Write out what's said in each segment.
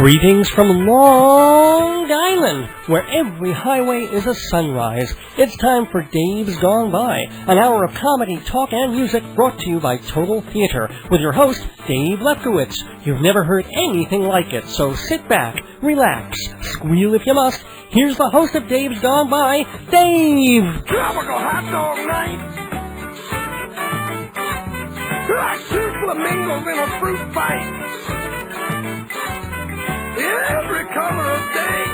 Greetings from Long Island, where every highway is a sunrise. It's time for Dave's Gone By, an hour of comedy, talk, and music brought to you by Total Theater, with your host, Dave Lefkowitz. You've never heard anything like it, so sit back, relax, squeal if you must. Here's the host of Dave's Gone By, Dave! Tropical hot dog night! Like two flamingos in a fruit fight! Every color of day,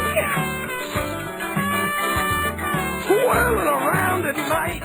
whirling around at night.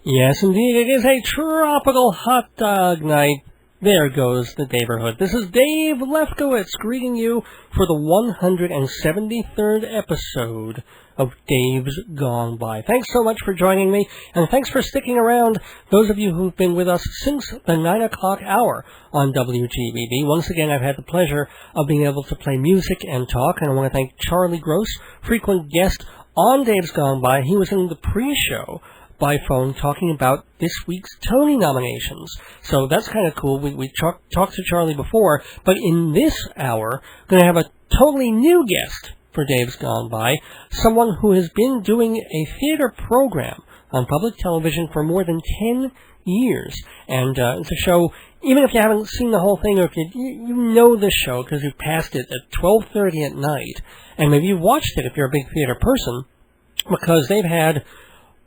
Yes, indeed, it is a tropical hot dog night. There goes the neighborhood. This is Dave Lefkowitz greeting you for the 173rd episode of Dave's Gone By. Thanks so much for joining me, and thanks for sticking around, those of you who've been with us since the 9 o'clock hour on WGBB. Once again, I've had the pleasure of being able to play music and talk, and I want to thank Charlie Gross, frequent guest on Dave's Gone By. He was in the pre-show by phone talking about this week's Tony nominations. So that's kind of cool. We talked to Charlie before, but in this hour, we're going to have a totally new guest for Dave's Gone By, someone who has been doing a theater program on public television for more than 10 years. And it's a show, even if you haven't seen the whole thing, or if you know the show because you passed it at 12:30 at night, and maybe you watched it if you're a big theater person, because they've had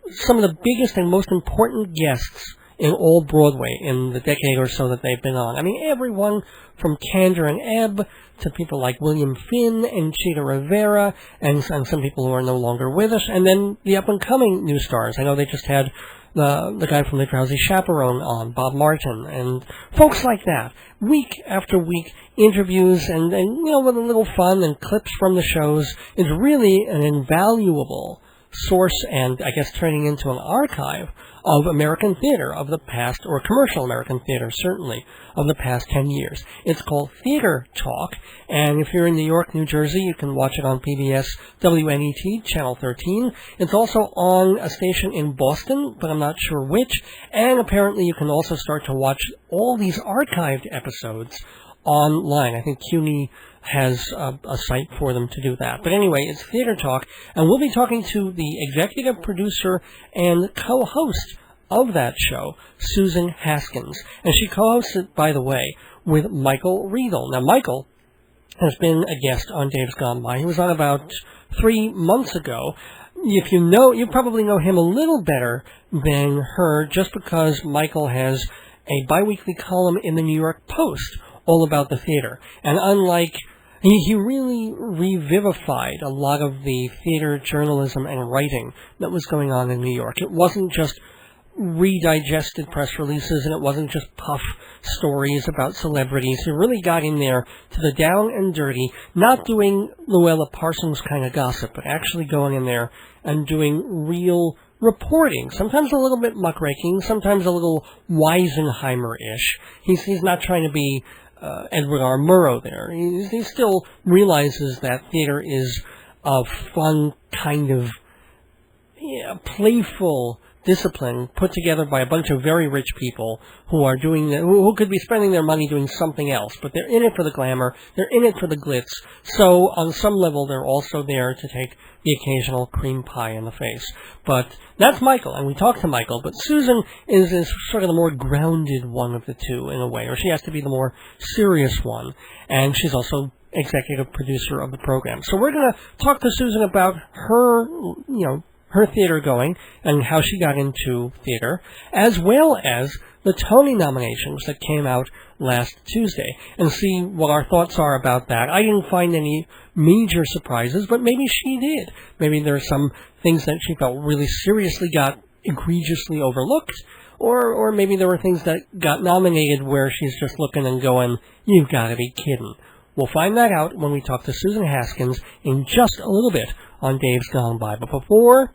some of the biggest and most important guests in all Broadway in the decade or so that they've been on. I mean, everyone from Kander and Ebb to people like William Finn and Chita Rivera and some people who are no longer with us, and then the up-and-coming new stars. I know they just had the guy from The Drowsy Chaperone on, Bob Martin, and folks like that. Week after week, interviews and you know, with a little fun and clips from the shows is really an invaluable source, and I guess turning into an archive of American theater of the past, or commercial American theater, certainly, of the past 10 years. It's called Theater Talk, and if you're in New York, New Jersey, you can watch it on PBS WNET, Channel 13. It's also on a station in Boston, but I'm not sure which, and apparently you can also start to watch all these archived episodes online. I think CUNY has a site for them to do that. But anyway, it's Theater Talk, and we'll be talking to the executive producer and co-host of that show, Susan Haskins. And she co-hosts it, by the way, with Michael Riedel. Now, Michael has been a guest on Dave's Gone By. He was on about 3 months ago. If you know, you probably know him a little better than her, just because Michael has a biweekly column in the New York Post all about the theater. And unlike, he really revivified a lot of the theater journalism and writing that was going on in New York. It wasn't just redigested press releases, and it wasn't just puff stories about celebrities. He really got in there to the down and dirty, not doing Luella Parsons kind of gossip, but actually going in there and doing real reporting, sometimes a little bit muckraking, sometimes a little Weisenheimer-ish. He's not trying to be Edward R. Murrow there. He still realizes that theater is a fun kind of playful discipline put together by a bunch of very rich people who are doing who could be spending their money doing something else, but they're in it for the glamour, they're in it for the glitz. So on some level, they're also there to take the occasional cream pie in the face. But that's Michael, and we talked to Michael, but Susan is sort of the more grounded one of the two in a way, or she has to be the more serious one, and she's also executive producer of the program. So we're going to talk to Susan about her, her theater going and how she got into theater, as well as the Tony nominations that came out last Tuesday, and see what our thoughts are about that. I didn't find any major surprises, but maybe she did. Maybe there are some things that she felt really seriously got egregiously overlooked, or maybe there were things that got nominated where she's just looking and going, you've got to be kidding. We'll find that out when we talk to Susan Haskins in just a little bit on Dave's Gone By. But before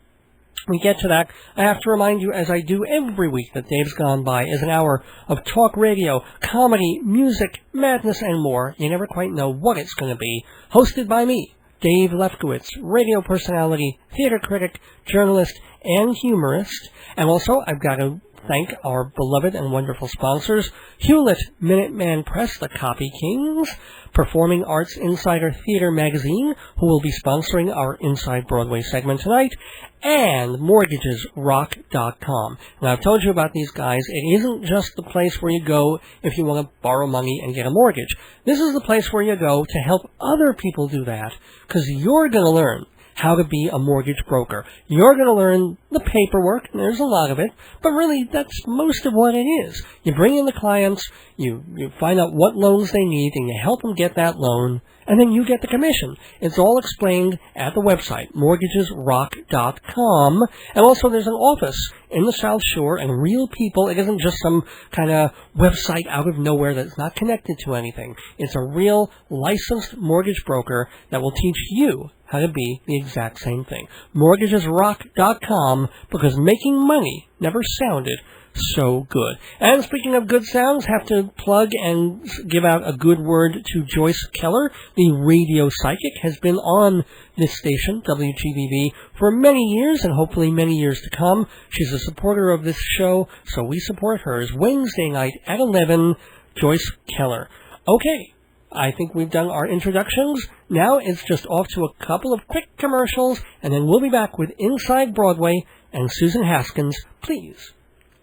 we get to that, I have to remind you, as I do every week, that Dave's Gone By is an hour of talk radio, comedy, music, madness, and more. You never quite know what it's going to be. Hosted by me, Dave Lefkowitz, radio personality, theater critic, journalist, and humorist. And also, I've got to thank our beloved and wonderful sponsors, Hewlett Minuteman Press, the Copy Kings, Performing Arts Insider Theater Magazine, who will be sponsoring our Inside Broadway segment tonight, and MortgagesRock.com. Now, I've told you about these guys. It isn't just the place where you go if you want to borrow money and get a mortgage. This is the place where you go to help other people do that, because you're going to learn how to be a mortgage broker. You're going to learn the paperwork, and there's a lot of it, but really that's most of what it is. You bring in the clients, you find out what loans they need, and you help them get that loan, and then you get the commission. It's all explained at the website, mortgagesrock.com, and also there's an office in the South Shore, and real people. It isn't just some kind of website out of nowhere that's not connected to anything. It's a real licensed mortgage broker that will teach you how to be the exact same thing. MortgagesRock.com, because making money never sounded so good. And speaking of good sounds, have to plug and give out a good word to Joyce Keller, the radio psychic, has been on this station, WGBB, for many years and hopefully many years to come. She's a supporter of this show, so we support hers. Wednesday night at 11, Joyce Keller. Okay. I think we've done our introductions. Now it's just off to a couple of quick commercials, and then we'll be back with Inside Broadway and Susan Haskins. Please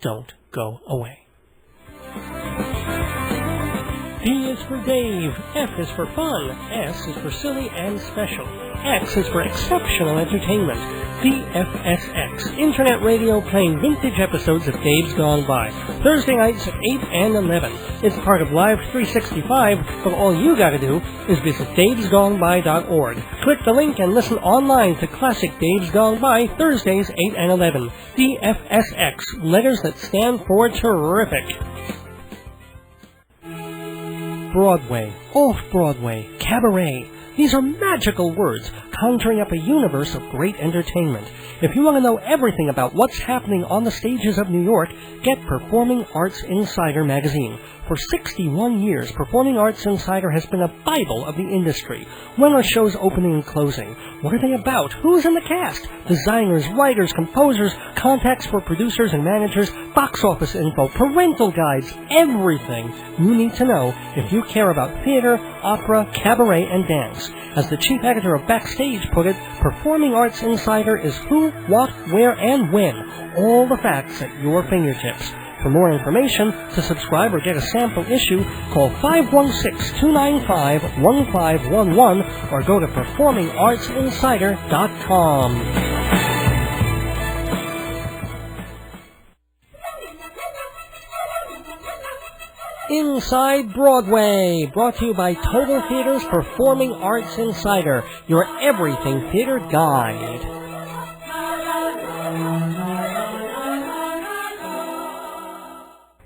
don't go away. D is for Dave, F is for fun, S is for silly and special, X is for exceptional entertainment. DFSX, Internet radio playing vintage episodes of Dave's Gone By. Thursday nights at 8 and 11. It's part of Live 365, but all you gotta do is visit davesgoneby.org. Click the link and listen online to classic Dave's Gone By, Thursdays 8 and 11. DFSX, letters that stand for terrific. Broadway, off-Broadway, cabaret. These are magical words, conjuring up a universe of great entertainment. If you want to know everything about what's happening on the stages of New York, get Performing Arts Insider magazine. For 61 years, Performing Arts Insider has been a Bible of the industry. When are shows opening and closing? What are they about? Who's in the cast? Designers, writers, composers, contacts for producers and managers, box office info, parental guides, everything you need to know if you care about theater, opera, cabaret, and dance. As the chief editor of Backstage put it, Performing Arts Insider is who, what, where, and when. All the facts at your fingertips. For more information, to subscribe or get a sample issue, call 516-295-1511 or go to performingartsinsider.com. Inside Broadway, brought to you by Total Theater's Performing Arts Insider, your everything theater guide.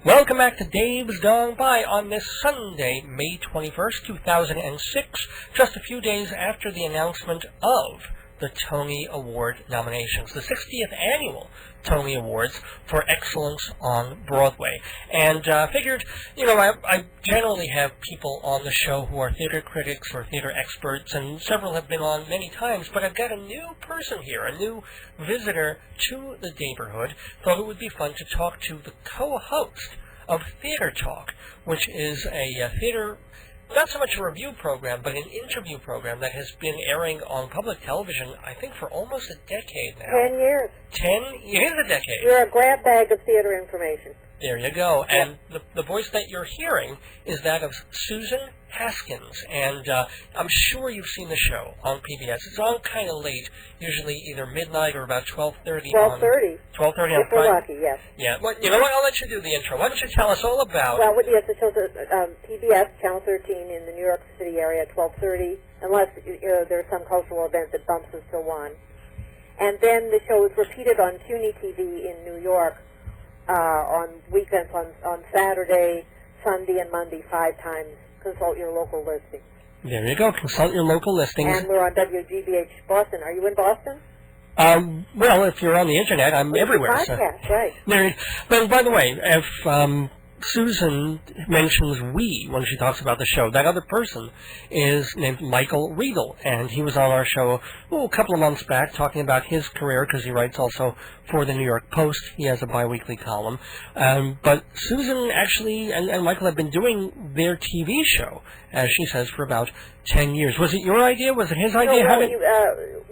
Welcome back to Dave's Gone By on this Sunday, May 21st, 2006, just a few days after the announcement of the Tony Award nominations, the 60th annual Tony Awards for Excellence on Broadway. And figured, I generally have people on the show who are theater critics or theater experts, and several have been on many times, but I've got a new person here, a new visitor to the neighborhood. Thought it would be fun to talk to the co-host of Theater Talk, which is a theater, not so much a review program, but an interview program that has been airing on public television, I think, for almost a decade now. 10 years. 10 years, a decade. You're a grab bag of theater information. There you go. And the voice that you're hearing is that of Susan Haskins. And I'm sure you've seen the show on PBS. It's on kind of late, usually either midnight or about 12:30. 12:30. 12:30 on If we're lucky, yes. Yeah. Well, you know what? I'll let you do the intro. Why don't you tell us all about... Well, yes, the show's PBS, Channel 13 in the New York City area at 12:30, unless there's some cultural event that bumps us to 1. And then the show is repeated on CUNY TV in New York on weekends, on Saturday, Sunday, and Monday, 5 times. Consult your local listings. There you go. Consult your local listings. And we're on WGBH Boston. Are you in Boston? Well, if you're on the internet, I'm everywhere. Podcast, so. right. But by the way, if Susan mentions we when she talks about the show. That other person is named Michael Riedel, and he was on our show a couple of months back talking about his career because he writes also for the New York Post. He has a biweekly column. But Susan actually and Michael have been doing their TV show, as she says, for about 10 years. Was it your idea? Was it his idea? No,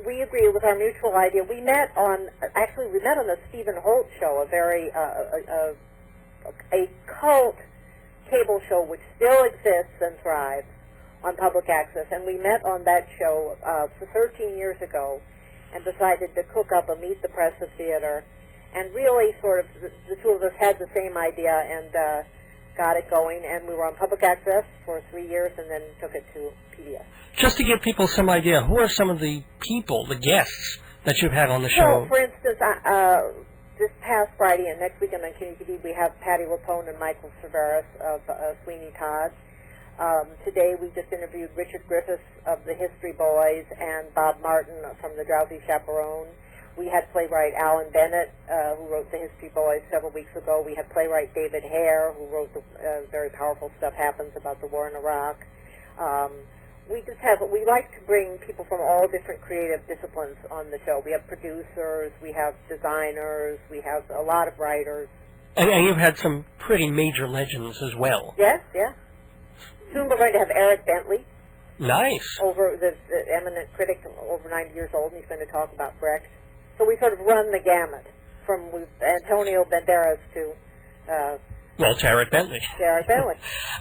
we agree with our mutual idea. We met on the Stephen Holt show, a cult cable show which still exists and thrives on public access, and we met on that show 13 years ago and decided to cook up a Meet the Press of Theater, and really sort of the two of us had the same idea and got it going, and we were on public access for 3 years and then took it to PBS. Just to give people some idea, who are some of the people, the guests, that you've had on the show? So, for instance, this past Friday and next weekend on TV, we have Patty Lapone and Michael Cerveris of Sweeney Todd. Today we just interviewed Richard Griffiths of the History Boys and Bob Martin from the Drowsy Chaperone. We had playwright Alan Bennett, who wrote the History Boys several weeks ago. We had playwright David Hare, who wrote the very powerful Stuff Happens about the war in Iraq. We like to bring people from all different creative disciplines on the show. We have producers, we have designers, we have a lot of writers. And you've had some pretty major legends as well. Yes, yeah. Soon we're going to have Eric Bentley. Nice. Over the eminent critic, over 90 years old, and he's going to talk about Brecht. So we sort of run the gamut from Antonio Banderas to... to Eric Bentley. Eric Bentley.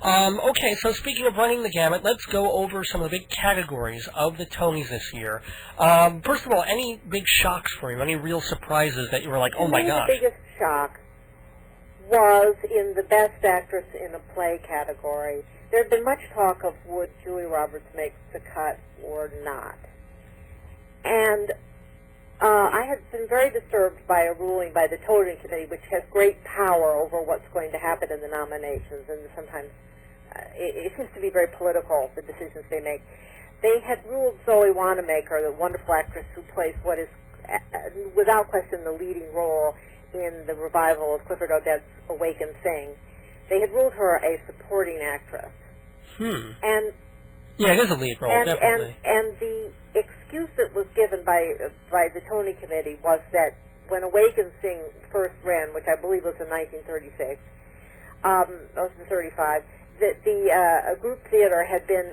Okay, so speaking of running the gamut, let's go over some of the big categories of the Tonys this year. First of all, any big shocks for you? Any real surprises that you were like, oh my gosh? The biggest shock was in the Best Actress in a Play category. There had been much talk of would Julia Roberts make the cut or not. And I had been very disturbed by a ruling by the Tony Committee, which has great power over what's going to happen in the nominations, and sometimes it seems to be very political, the decisions they make. They had ruled Zoe Wanamaker, the wonderful actress who plays what is, without question, the leading role in the revival of Clifford Odets' Awakened Thing. They had ruled her a supporting actress. And yeah, it is a lead role, definitely. And the excuse that was given by the Tony Committee was that when Awakened Thing first ran, which I believe was in 1936, was in 35, that the group theater had been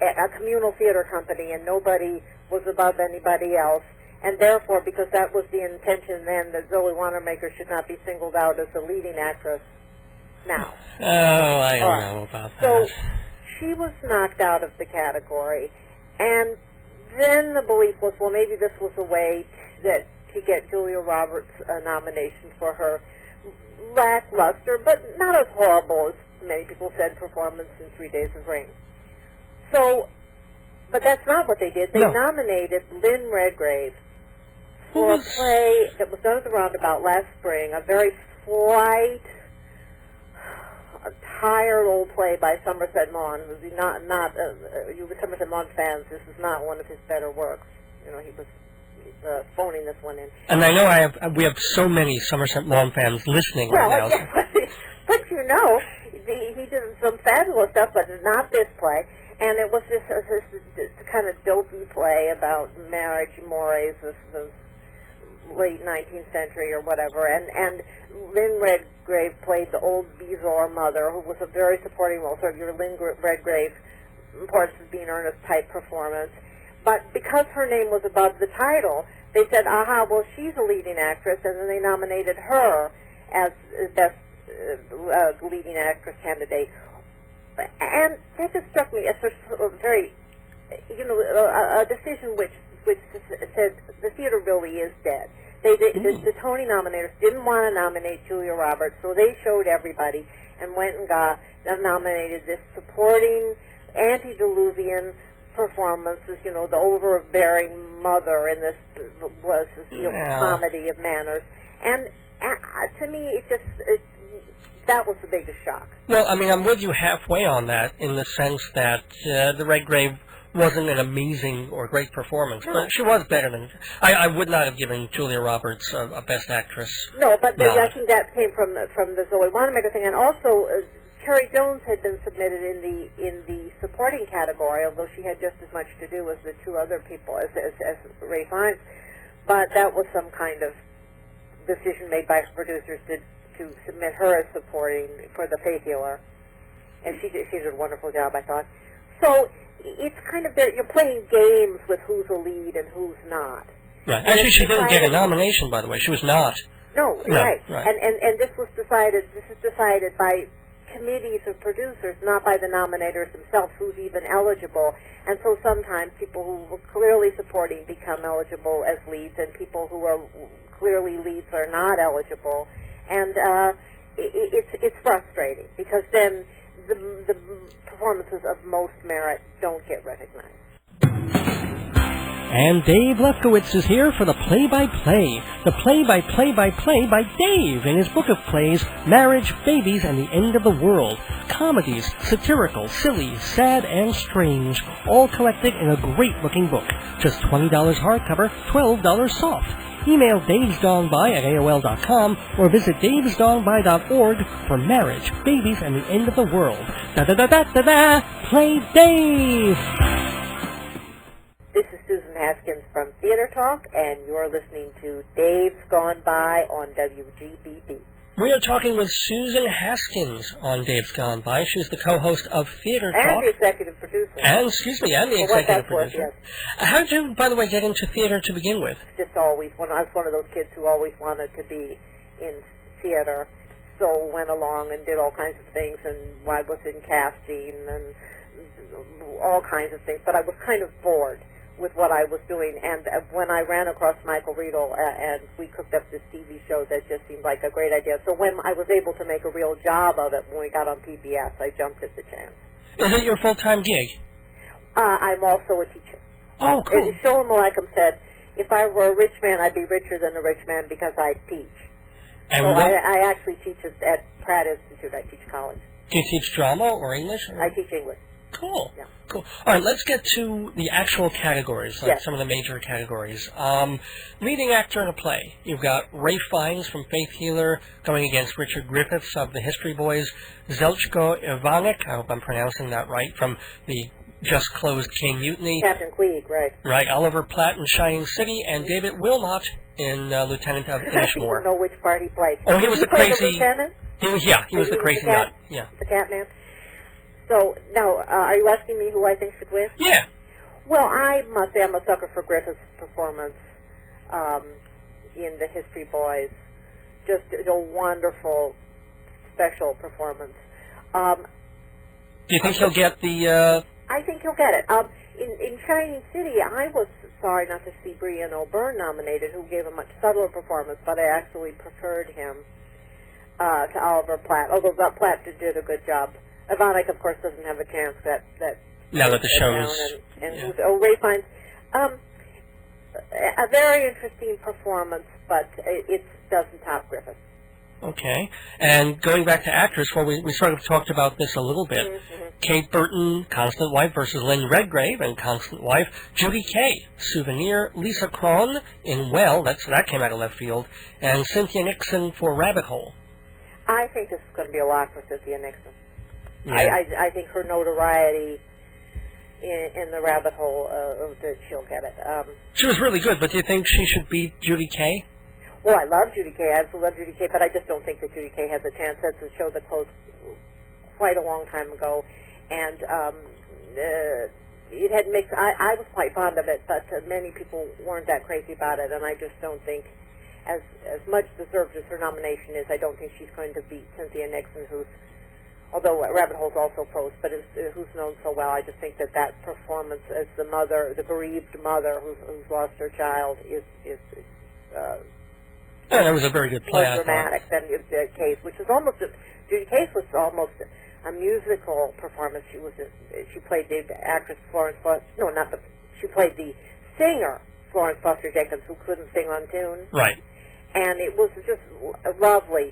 a communal theater company, and nobody was above anybody else. And therefore, because that was the intention then, that Zoe Wanamaker should not be singled out as the leading actress now. Oh, I don't know about that. So she was knocked out of the category. And then the belief was, well, maybe this was a way to get Julia Roberts a nomination for her lackluster, but not as horrible as many people said, performance in 3 Days of Rain. So, but that's not what they did. They nominated Lynn Redgrave for a play that was done at the Roundabout last spring, a very slight, tired old play by Somerset Maugham. You Somerset Maugham fans, this is not one of his better works. You know, he was phoning this one in. And I know we have so many Somerset Maugham fans listening right now. Yeah, but you know, he did some fabulous stuff, but not this play. And it was this kind of dopey play about marriage mores of the late 19th century or whatever. And Lynn Redgrave played the old Bezoar mother, who was a very supporting role. So your Lynn Redgrave, parts of being earnest type performance. But because her name was above the title, they said, aha, well, she's a leading actress, and then they nominated her as best leading actress candidate. And that just struck me as a very, a decision which said the theater really is dead. The Tony nominators didn't want to nominate Julia Roberts, so they showed everybody and went and nominated this supporting antediluvian performance, the overbearing mother in this comedy of manners. And to me, that was the biggest shock. Well, I mean, I'm with you halfway on that in the sense that the Redgrave wasn't an amazing or great performance, but she was better than... I would not have given Julia Roberts a Best Actress. No, but I think that came from the Zoe Wanamaker thing, and also Cherry Jones had been submitted in the supporting category, although she had just as much to do as the two other people, as Ray Fiennes. But that was some kind of decision made by producers to submit her as supporting for The Faith Healer, and she did a wonderful job, I thought. So it's kind of you're playing games with who's a lead and who's not. Right. Actually, she didn't get a nomination, by the way. She was not. No, right. And this was decided. This is decided by committees of producers, not by the nominators themselves, who's even eligible. And so sometimes people who were clearly supporting become eligible as leads, and people who are clearly leads are not eligible. And it's frustrating because then the performances of most merit don't get recognized. And Dave Lefkowitz is here for the play-by-play. The play-by-play-by-play by Dave in his book of plays, Marriage, Babies, and the End of the World. Comedies, satirical, silly, sad, and strange, all collected in a great-looking book. Just $20 hardcover, $12 soft. Email davesgoneby at AOL.com or visit davesgoneby.org for Marriage, Babies, and the End of the World. Da-da-da-da-da-da! Play Dave! This is Susan Haskins from Theater Talk, and you're listening to Dave's Gone By on WGBB. We are talking with Susan Haskins on Dave's Gone By. She's the co-host of Theater Talk. And the executive producer. And the executive producer. Yes. How did you, by the way, get into theater to begin with? Just always. I was one of those kids who always wanted to be in theater, so went along and did all kinds of things, and I was in casting and all kinds of things, but I was kind of bored with what I was doing, and when I ran across Michael Riedel and we cooked up this TV show that just seemed like a great idea. So when I was able to make a real job of it when we got on PBS, I jumped at the chance. Is it your full-time gig? I'm also a teacher. Oh, cool. As Shola Malcolm said, if I were a rich man, I'd be richer than a rich man because I teach. And so I actually teach at Pratt Institute. I teach college. Do you teach drama or English? Or? I teach English. Cool. Yeah. Cool. All right, let's get to the actual categories, like yes. some of the major categories. Leading actor in a play. You've got Ray Fiennes from Faith Healer going against Richard Griffiths of the History Boys, Zelchko Ivanek, I hope I'm pronouncing that right, from the just-closed King Mutiny. Captain Queeg, right. Right, Oliver Platt in Shining City, and David Wilmot in Lieutenant of Inishmore. I don't know which part he played. Oh, he was the crazy... The lieutenant? He was the crazy nut. Yeah. The Catman? So, now, are you asking me who I think should win? Yeah. Well, I must say I'm a sucker for Griffith's performance in The History Boys. Just a wonderful, special performance. Do you think he'll get the... I think he'll get it. In Shining City, I was sorry not to see Brian O'Byrne nominated, who gave a much subtler performance, but I actually preferred him to Oliver Platt, although Platt did a good job. Ivanek, of course, doesn't have a chance now that the show's... Ray Fiennes. A very interesting performance, but it doesn't top Griffith. Okay. And going back to actress, well, we sort of talked about this a little bit. Mm-hmm. Kate Burton, Constant Wife versus Lynn Redgrave and Constant Wife. Judy Kay, Souvenir. Lisa Kron in Well, that came out of left field. And Cynthia Nixon for Rabbit Hole. I think this is going to be a lot for Cynthia Nixon. Yeah. I think her notoriety in the Rabbit Hole, that she'll get it. She was really good, but do you think she should beat Judy Kay? Well, I love Judy Kay. I absolutely love Judy Kay, but I just don't think that Judy Kay has a chance. That's a show that closed quite a long time ago, and it had mixed. I was quite fond of it, but many people weren't that crazy about it, and I just don't think, as much deserved as her nomination is, I don't think she's going to beat Cynthia Nixon, who's, although Rabbit Hole's also close, but who's known so well. I just think that performance as the mother, the bereaved mother who's lost her child, is that was a very good play. More dramatic than the Case, which was almost Judy Case was almost a musical performance. She played the actress Florence Foster. No, not the. She played the singer Florence Foster Jenkins, who couldn't sing on tune. Right. And it was just a lovely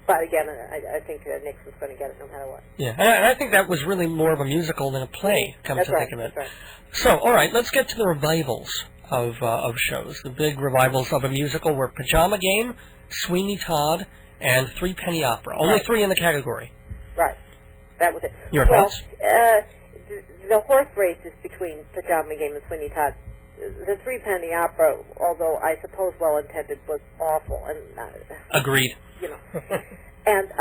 But again, I think Nixon's going to get it no matter what. Yeah, and I think that was really more of a musical than a play, come to think of it. That's right. So, all right, let's get to the revivals of shows. The big revivals of a musical were Pajama Game, Sweeney Todd, and Three Penny Opera. Only three in the category. Right. That was it. Your thoughts? The horse race is between Pajama Game and Sweeney Todd. The Three Penny Opera, although I suppose well-intended, was awful. And Agreed. You know. And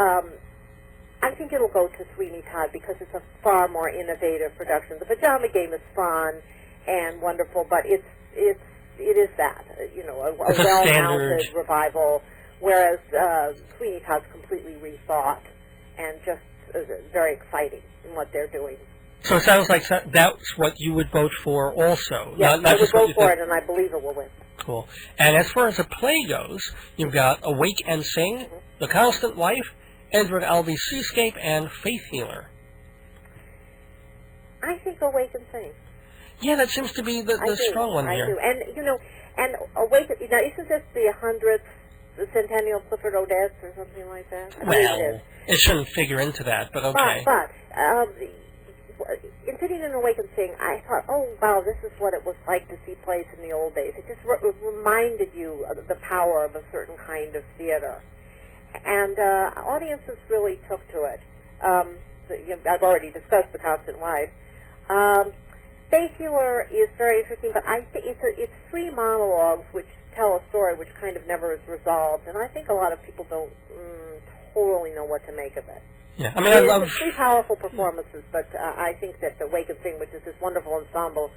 I think it'll go to Sweeney Todd because it's a far more innovative production. The Pajama Game is fun and wonderful, but it is that, you know, a well-mounted revival, whereas Sweeney Todd's completely rethought and just very exciting in what they're doing. So it sounds like that's what you would vote for also. Yes, not I would vote for it, and I believe it will win. Cool. And as far as a play goes, you've got Awake and Sing, The Constant Wife, Edward Albee's Seascape, and Faith Healer. I think Awake and Sing. Yeah, that seems to be the strong one here. I do. And, you know, and Awake, now, isn't this the 100th centennial Clifford Odets or something like that? Well, it shouldn't figure into that, but okay. But in sitting in Awake and Sing, I thought, oh, wow, this is what it was like to see plays in the old days. It just reminded you of the power of a certain kind of theater. And audiences really took to it. I've already discussed The Constant Wife. Faith Healer is very interesting, but I think it's three monologues which tell a story which kind of never is resolved, and I think a lot of people don't totally know what to make of it. Yeah, I mean, I love three powerful performances, but I think that the Wake and Sing, which is this wonderful ensemble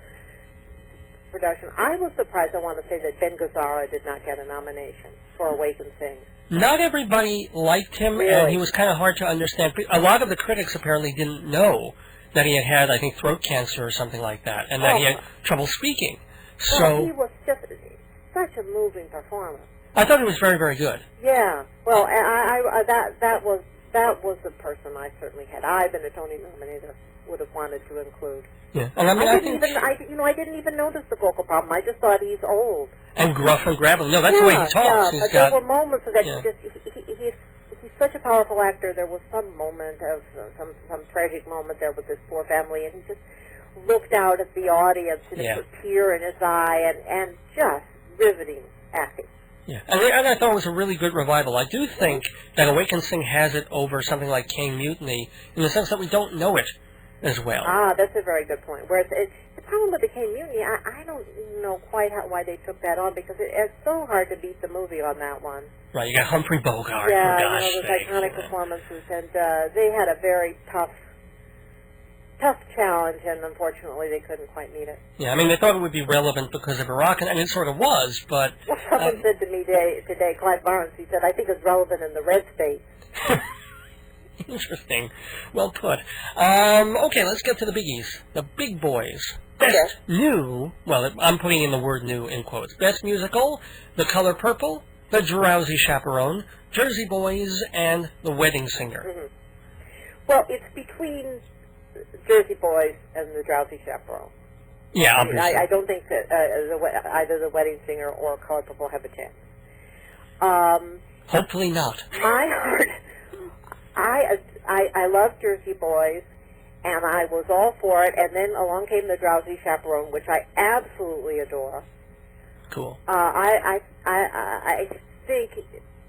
production, I was surprised. I want to say that Ben Gazzara did not get a nomination for Awake and Sing. Not everybody liked him, really? And he was kind of hard to understand. A lot of the critics apparently didn't know that he had, I think, throat cancer or something like that, and that he had trouble speaking. Well, he was just such a moving performance. I thought he was very, very good. Yeah. Well, that was the person I certainly had. I've been a Tony nominator, would have wanted to include. Yeah, and I mean, I didn't even notice the vocal problem. I just thought he's old and gruff and gravelly. No, that's the way he talks. Yeah, but there were moments that he's such a powerful actor. There was some moment of some tragic moment there with this poor family, and he just looked out at the audience and a tear in his eye, and just riveting acting. Yeah, and I thought it was a really good revival. I do think that Awake and Sing has it over something like Caine Mutiny in the sense that we don't know it as well. Ah, that's a very good point. Whereas the problem with the Caine Mutiny, I don't know quite why they took that on, because it's so hard to beat the movie on that one. Right, you got Humphrey Bogart. Yeah, those iconic performances, and they had a very tough challenge, and unfortunately they couldn't quite meet it. Yeah, I mean, they thought it would be relevant because of Iraq, and it sort of was, but... Well, someone said to me today, Clive Barnes, he said, I think it's relevant in the red states. Interesting. Well put. Okay, let's get to the biggies. The big boys. Best new, well, I'm putting in the word new in quotes. Best musical, The Color Purple, The Drowsy Chaperone, Jersey Boys, and The Wedding Singer. Mm-hmm. Well, it's between Jersey Boys and The Drowsy Chaperone. Yeah, obviously. I don't think that either The Wedding Singer or Color Purple have a chance. Hopefully not. My heart... I love Jersey Boys, and I was all for it, and then along came The Drowsy Chaperone, which I absolutely adore. Cool. I think,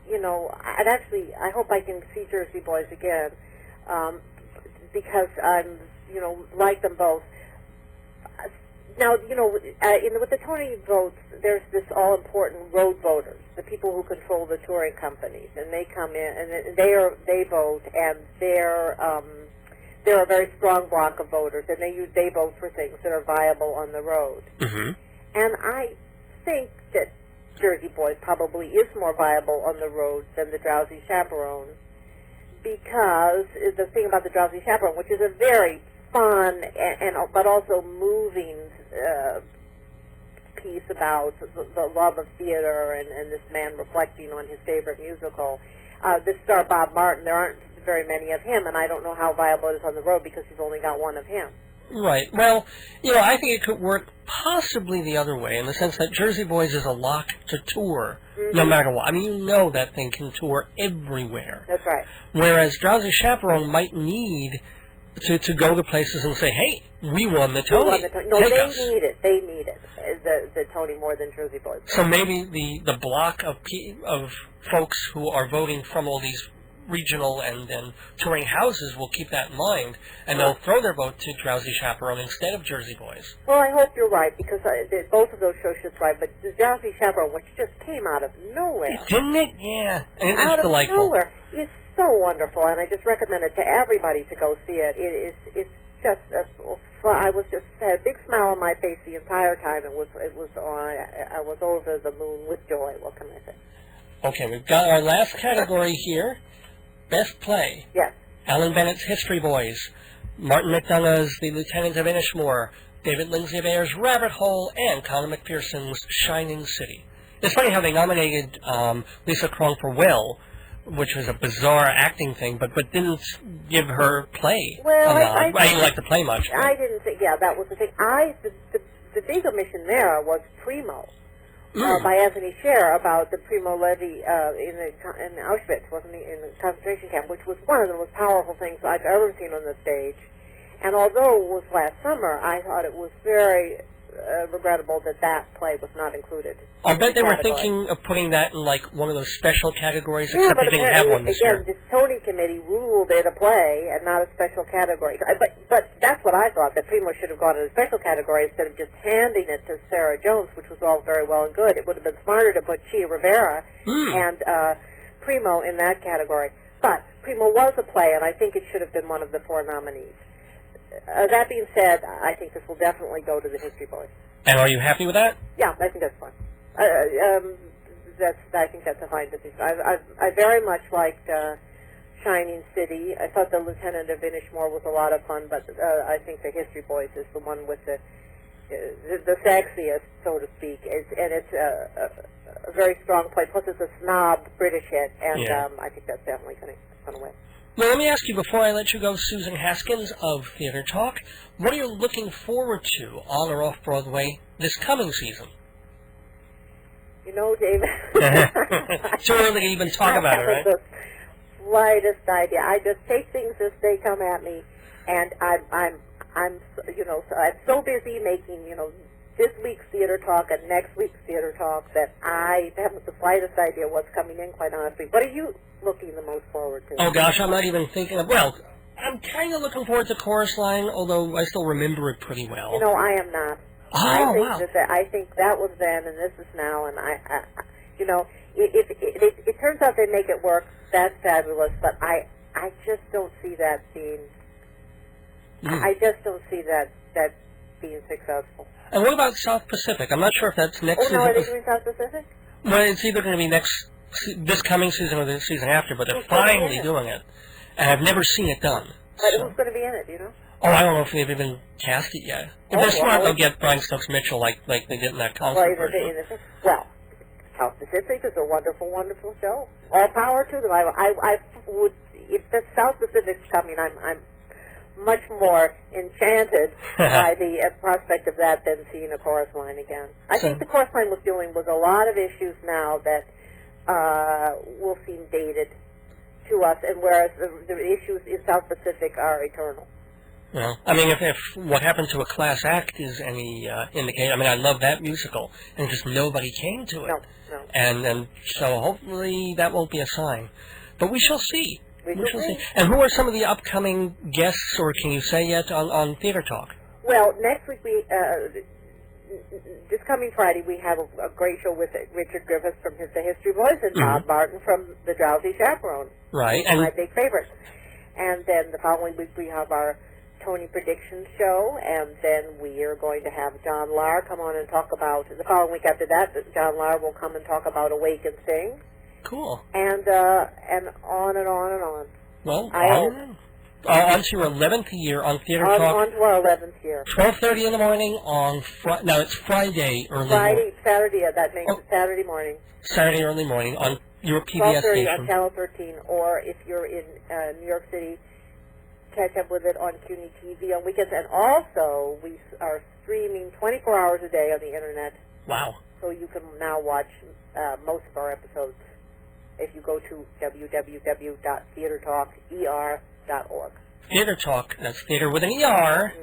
you know, I hope I can see Jersey Boys again, because I'm, you know, like them both. Now, you know, with the Tony votes, there's this all-important road voters, the people who control the touring companies, and they come in and they vote, and they're a very strong block of voters, and they vote for things that are viable on the road. Mm-hmm. And I think that Jersey Boys probably is more viable on the road than The Drowsy Chaperone, because the thing about The Drowsy Chaperone, which is a very fun but also moving piece about the love of theater and this man reflecting on his favorite musical. This star Bob Martin, there aren't very many of him, and I don't know how viable it is on the road because he's only got one of him. Right. Well, I think it could work possibly the other way, in the sense that Jersey Boys is a lock to tour, no matter what. I mean, that thing can tour everywhere. That's right. Whereas Drowsy Chaperone might need to go to places and say, hey, we won the Tony. No, they need it. They need it. The Tony more than Jersey Boys. So maybe the block of folks who are voting from all these regional and touring houses will keep that in mind, and they'll throw their vote to Drowsy Chaperone instead of Jersey Boys. Well, I hope you're right, because both of those shows should thrive, but the Drowsy Chaperone, which just came out of nowhere. Didn't it? Yeah. And out it's of delightful. Nowhere. It's so wonderful, and I just recommend it to everybody to go see it. It's just, I was just had a big smile on my face the entire time. I was over the moon with joy. What can I say? Okay, we've got our last category here. Best Play. Yes. Alan Bennett's History Boys. Martin McDonagh's The Lieutenant of Inishmore. David Lindsay of Ayer's Rabbit Hole. And Conor McPherson's Shining City. It's funny how they nominated Lisa Krong for Will, which was a bizarre acting thing, but didn't give her play. Well, I didn't like the play much. But. I didn't think, that was the thing. The big omission there was Primo. By Anthony Scher about the Primo Levi in Auschwitz, wasn't he, in the concentration camp, which was one of the most powerful things I've ever seen on the stage. And although it was last summer, I thought it was very regrettable that play was not included. I bet they were thinking of putting that in like one of those special categories, except they didn't have one this year. Again, the Tony Committee ruled it a play and not a special category. But that's what I thought, that Primo should have gone in a special category instead of just handing it to Sarah Jones, which was all very well and good. It would have been smarter to put Chia Rivera and Primo in that category. But Primo was a play, and I think it should have been one of the 4 nominees. That being said, I think this will definitely go to the History Boys. And are you happy with that? Yeah, I think that's fine. I think that's a fine decision. I very much liked Shining City. I thought the Lieutenant of Inishmore was a lot of fun, but I think the History Boys is the one with the sexiest, so to speak. And it's a very strong play. Plus, it's a snob British hit, and I think that's definitely going to win. Well, let me ask you, before I let you go, Susan Haskins of Theater Talk, what are you looking forward to on or off Broadway this coming season? You know, David, too early to even talk about it, right? The slightest idea. I just take things as they come at me, and I'm so busy making this week's Theater Talk and next week's Theater Talk that I haven't the slightest idea what's coming in, quite honestly. What are you looking the most forward to? Oh, gosh, I'm not even thinking of... Well, I'm kind of looking forward to Chorus Line, although I still remember it pretty well. I am not. I think that was then and this is now, and if it turns out they make it work, that's fabulous, but I just don't see that being... I just don't see that being successful. And what about South Pacific? I'm not sure if that's next season. Oh, no, are they doing South Pacific? Well, it's either going to be this coming season or the season after, but they're finally doing it. And I've never seen it done. But who's going to be in it, do you know? Oh, I don't know if they've even cast it yet. If they're smart, they'll get Brian Stokes-Mitchell like they did in that concert version. Well, South Pacific is a wonderful, wonderful show. All power to them. I would, if the South Pacific's coming, I'm much more enchanted by the prospect of that than seeing a Chorus Line again. I think the Chorus Line was dealing with a lot of issues now that will seem dated to us, and whereas the issues in South Pacific are eternal. Well, I mean, if What Happened to a Class Act is any indicator, I mean, I love that musical, and just nobody came to it. No. And so hopefully that won't be a sign. But we shall see. We shall see. And who are some of the upcoming guests, or can you say yet, on Theater Talk? Well, next week this coming Friday, we have a great show with Richard Griffiths from the History Boys and Bob Martin from the Drowsy Chaperone. Right. And my big favorites. And then the following week we have our Tony Predictions show, and then we are going to have John Lahr come on and talk about, the following week after that, John Lahr will come and talk about Awake and Sing. Cool. And on and on and on. Well, on to your 11th year on Theater Talk. On to our 11th year. 12:30 in the morning on no, it's Friday early morning. Saturday, that makes it Saturday morning. Saturday early morning on your PBS 12:30 station. on Channel 13, or if you're in New York City, catch up with it on CUNY TV on weekends, and also we are streaming 24 hours a day on the internet. Wow. So you can now watch most of our episodes if you go to www.theatertalker.org. Theater Talk, that's theater with an ER.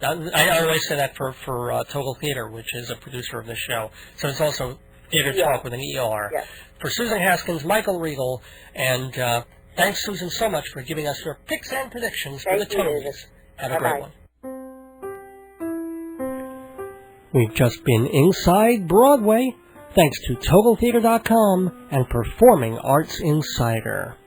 Mm-hmm. I always say that for Total Theater, which is a producer of the show. So it's also Theater Talk with an ER. Yes. For Susan Haskins, Michael Riegel, and thanks, Susan, so much for giving us your picks and predictions for the Tonys. Have a great one. We've just been inside Broadway, thanks to TotalTheater.com and Performing Arts Insider.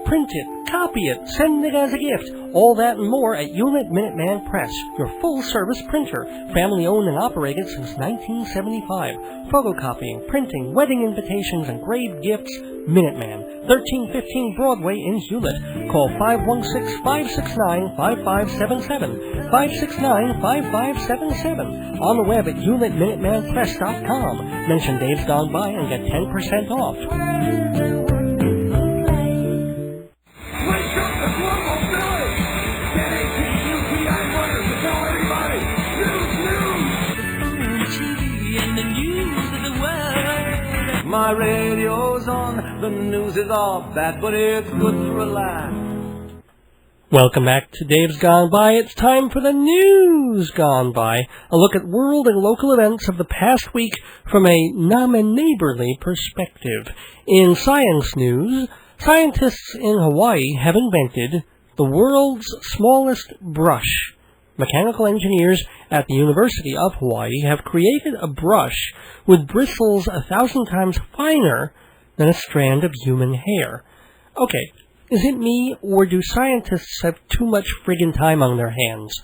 Print it, copy it, send it as a gift. All that and more at Hewlett Minuteman Press, your full-service printer, family-owned and operated since 1975. Photocopying, printing, wedding invitations, and engraved gifts. Minuteman, 1315 Broadway in Hewlett. Call 516-569-5577, 569-5577. On the web at HewlettMinutemanPress.com. Mention Dave's Gone By and get 10% off. My radio's on, the news is all bad, but it's good to relax. Welcome back to Dave's Gone By. It's time for the News Gone By, a look at world and local events of the past week from a neighborly perspective. In science news, scientists in Hawaii have invented the world's smallest brush. Mechanical engineers at the University of Hawaii have created a brush with bristles 1,000 times finer than a strand of human hair. Okay, is it me, or do scientists have too much friggin' time on their hands?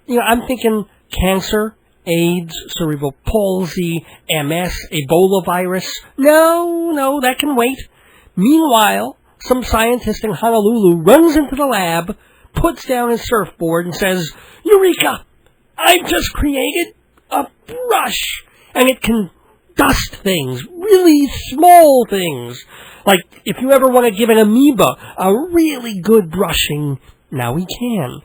I'm thinking cancer, AIDS, cerebral palsy, MS, Ebola virus. No, that can wait. Meanwhile, some scientist in Honolulu runs into the lab, puts down his surfboard, and says, "Eureka! I've just created a brush, and it can dust things, really small things. Like, if you ever want to give an amoeba a really good brushing, now we can."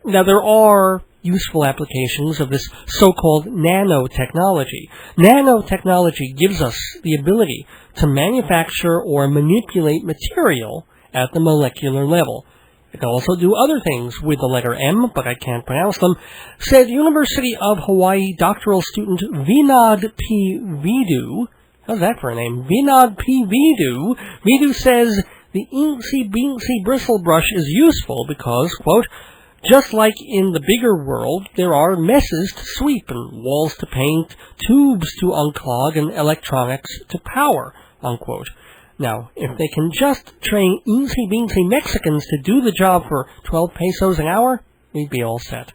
Now, there are useful applications of this so-called nanotechnology. Nanotechnology gives us the ability to manufacture or manipulate material at the molecular level. It can also do other things with the letter M, but I can't pronounce them, said University of Hawaii doctoral student Vinod P. Vidu. How's that for a name? Vinod P. Vidu. Vidu says the eensy-beensy bristle brush is useful because, quote, just like in the bigger world, there are messes to sweep and walls to paint, tubes to unclog, and electronics to power, unquote. Now, if they can just train eensy-beensy Mexicans to do the job for 12 pesos an hour, we'd be all set.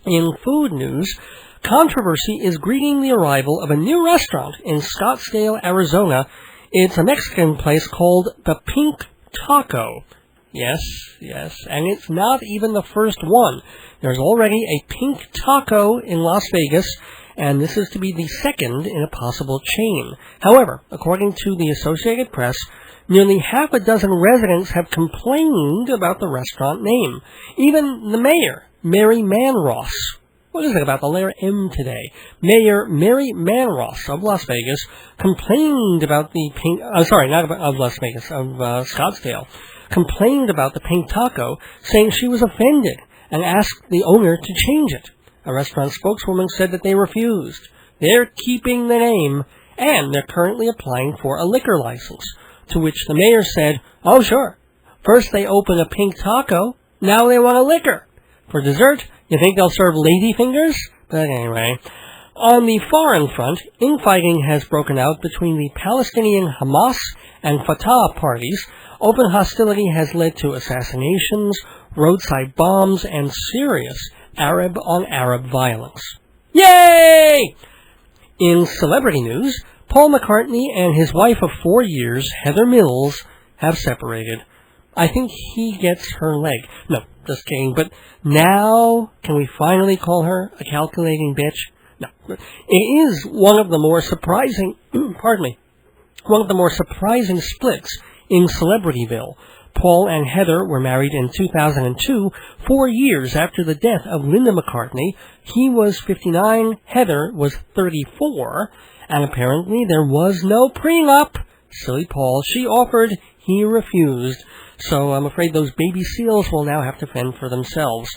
In food news, controversy is greeting the arrival of a new restaurant in Scottsdale, Arizona. It's a Mexican place called the Pink Taco. Yes, and it's not even the first one. There's already a Pink Taco in Las Vegas, and this is to be the second in a possible chain. However, according to the Associated Press, nearly half a dozen residents have complained about the restaurant name. Even the mayor, Mary Manross. What is it about the letter M today? Mayor Mary Manross of Las Vegas complained about the Pink... of Las Vegas, of Scottsdale. Complained about the Pink Taco, saying she was offended and asked the owner to change it. A restaurant spokeswoman said that they refused. They're keeping the name, and they're currently applying for a liquor license, to which the mayor said, "Oh, sure. First they open a Pink Taco, now they want a liquor. For dessert, you think they'll serve ladyfingers?" But anyway, on the foreign front, infighting has broken out between the Palestinian Hamas and Fatah parties. Open hostility has led to assassinations, roadside bombs, and serious Arab-on-Arab violence. Yay! In celebrity news, Paul McCartney and his wife of 4 years, Heather Mills, have separated. I think he gets her leg. No, just kidding. But now, can we finally call her a calculating bitch? No. It is one of the more surprising, one of the more surprising splits in Celebrityville. Paul and Heather were married in 2002, 4 years after the death of Linda McCartney. He was 59, Heather was 34, and apparently there was no prenup. Silly Paul. She offered, he refused. So I'm afraid those baby seals will now have to fend for themselves.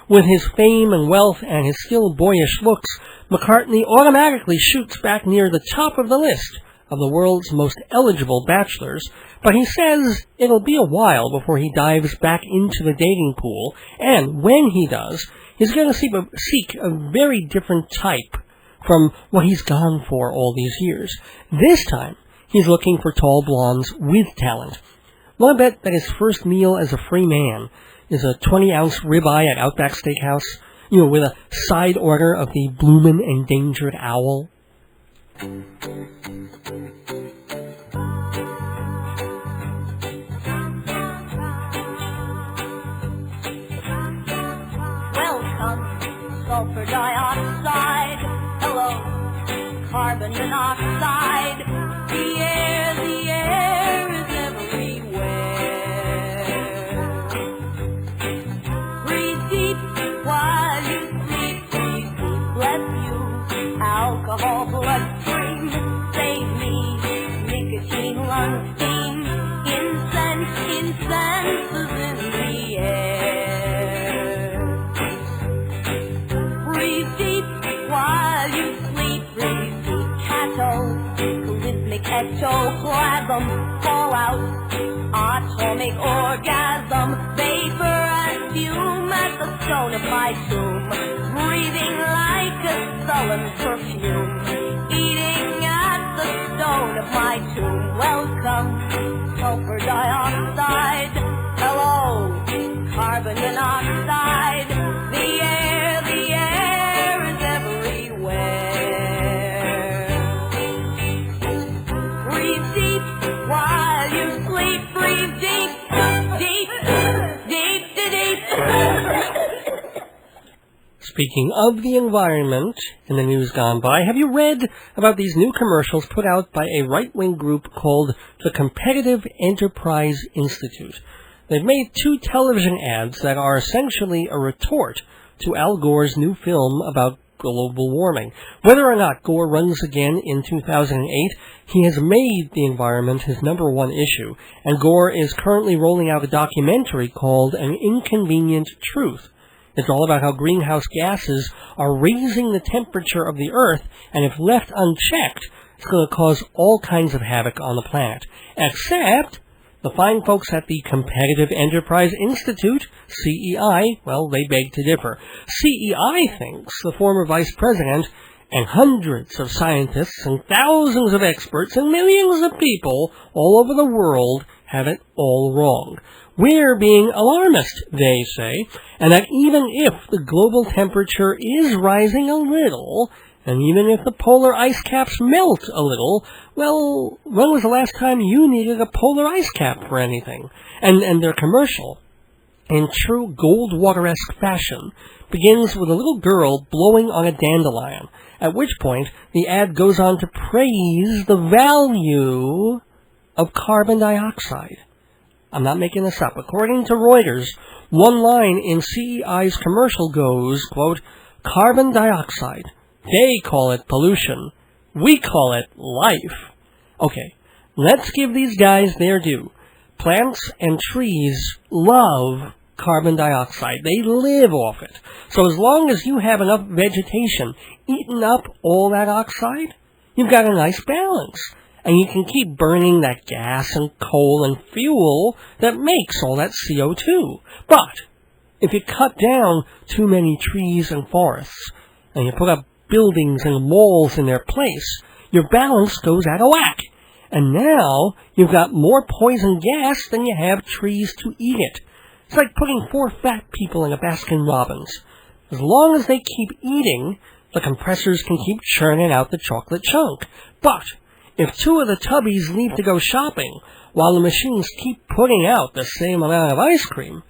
With his fame and wealth and his still boyish looks, McCartney automatically shoots back near the top of the list of the world's most eligible bachelors, but he says it'll be a while before he dives back into the dating pool, and when he does, he's going to seek a very different type from what he's gone for all these years. This time, he's looking for tall blondes with talent. Well, I bet that his first meal as a free man is a 20-ounce ribeye at Outback Steakhouse, with a side order of the bloomin' endangered owl. Welcome, sulfur dioxide. Hello, carbon monoxide. The air is everywhere. Breathe deep while you sleep. Breathe deep, bless you. Alcohol bloodstream, save me. Nicotine, lung steam. Incense is in the air. Breathe deep while you sleep. Breathe deep, cataclysmic ectoplasm, fallout, atomic orgasm, vapor and fume at the stone of my tomb, breathing like a sullen perfume, eating at the stone of my tomb. Welcome, sulfur dioxide. Hello, carbon monoxide. The air is everywhere. Breathe deep while you sleep. Breathe deep, deep, deep, deep. Speaking of the environment in the news gone by, have you read about these new commercials put out by a right-wing group called the Competitive Enterprise Institute? They've made 2 television ads that are essentially a retort to Al Gore's new film about global warming. Whether or not Gore runs again in 2008, he has made the environment his #1 issue, and Gore is currently rolling out a documentary called An Inconvenient Truth. It's all about how greenhouse gases are raising the temperature of the Earth, and if left unchecked, it's going to cause all kinds of havoc on the planet. Except the fine folks at the Competitive Enterprise Institute, CEI, well, they beg to differ. CEI thinks the former vice president and hundreds of scientists and thousands of experts and millions of people all over the world have it all wrong. We're being alarmist, they say, and that even if the global temperature is rising a little, and even if the polar ice caps melt a little, well, when was the last time you needed a polar ice cap for anything? And their commercial, in true Goldwater-esque fashion, begins with a little girl blowing on a dandelion, at which point the ad goes on to praise the value of carbon dioxide. I'm not making this up. According to Reuters, one line in CEI's commercial goes, quote, carbon dioxide. They call it pollution. We call it life. Okay, let's give these guys their due. Plants and trees love carbon dioxide. They live off it. So as long as you have enough vegetation eating up all that oxide, you've got a nice balance. And you can keep burning that gas and coal and fuel that makes all that CO2. But if you cut down too many trees and forests, and you put up buildings and walls in their place, your balance goes out of whack. And now you've got more poison gas than you have trees to eat it. It's like putting 4 fat people in a Baskin-Robbins. As long as they keep eating, the compressors can keep churning out the chocolate chunk. But if 2 of the tubbies leave to go shopping, while the machines keep putting out the same amount of ice cream,